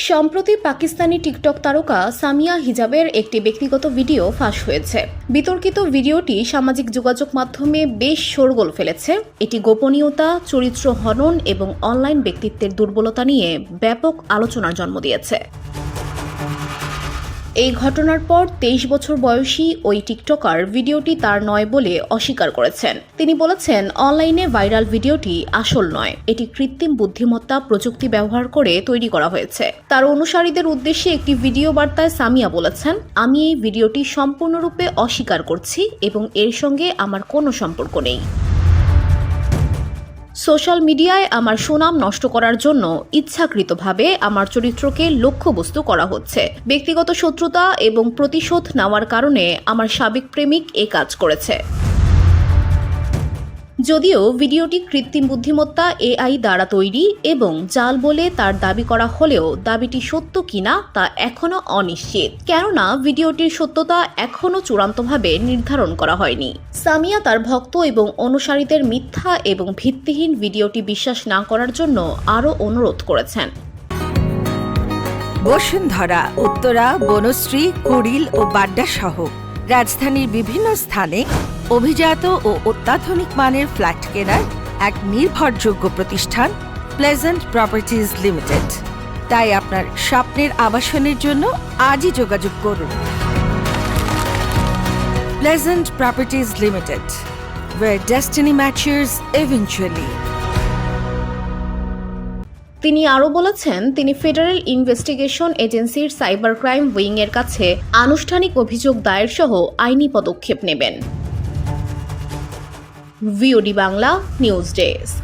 সম্প্রতি পাকিস্তানি টিকটক তারকা সামিয়া হিজাবের একটি ব্যক্তিগত ভিডিও ফাঁস হয়েছে। বিতর্কিত ভিডিওটি সামাজিক যোগাযোগ মাধ্যমে বেশ শোরগোল ফেলেছে। এটি গোপনীয়তা, চরিত্র হনন এবং অনলাইন ব্যক্তিত্বের দুর্বলতা নিয়ে ব্যাপক আলোচনার জন্ম দিয়েছে। এই ঘটনার পর 23 বছর বয়সী ওই টিকটকার ভিডিওটি তার নয় বলে অস্বীকার করেছেন। তিনি বলেছেন, অনলাইনে ভাইরাল ভিডিওটি আসল নয়, এটি কৃত্রিম বুদ্ধিমত্তা প্রযুক্তি ব্যবহার করে তৈরি করা হয়েছে। তার অনুসারীদের উদ্দেশ্যে একটি ভিডিও বার্তায় সামিয়া বলেছেন, আমি এই ভিডিওটি সম্পূর্ণরূপে অস্বীকার করছি এবং এর সঙ্গে আমার কোনো সম্পর্ক নেই। সোশ্যাল মিডিয়ায় আমার সুনাম নষ্ট করার জন্য ইচ্ছাকৃতভাবে আমার চরিত্রকে লক্ষ্যবস্তু করা হচ্ছে। ব্যক্তিগত শত্রুতা এবং প্রতিশোধ নেওয়ার কারণে আমার সাবেক প্রেমিক এ কাজ করেছে। যদিও ভিডিওটি কৃত্রিম বুদ্ধিমত্তা এআই দ্বারা তৈরি এবং জাল বলে তার দাবি করা হলেও দাবিটি সত্য কিনা তা এখনও অনিশ্চিত, কেননা ভিডিওটির সত্যতা এখনও চূড়ান্তভাবে নির্ধারণ করা হয়নি। সামিয়া তার ভক্ত এবং অনুসারীদের মিথ্যা এবং ভিত্তিহীন ভিডিওটি বিশ্বাস না করার জন্য আরও অনুরোধ করেছেন। বসুন্ধরা, উত্তরা, বনশ্রী, কুড়িল ও বাড্ডা সহ রাজধানীর বিভিন্ন স্থানে অভিজাত ও অত্যাধুনিক মানের ফ্ল্যাট কেনার এক নির্ভরযোগ্য প্রতিষ্ঠান প্লেজেন্ট প্রপার্টিজ লিমিটেড। তাই আপনার স্বপ্নের আবাসনের জন্য আজই যোগাযোগ করুন। Pleasant properties limited, where destiny matches eventually. তিনি আরও বলেছেন, তিনি ফেডারেল ইনভেস্টিগেশন এজেন্সির সাইবার ক্রাইম উইং এর কাছে আনুষ্ঠানিক অভিযোগ দায়ের সহ আইনি পদক্ষেপ নেবেন। VOD Bangla news desk.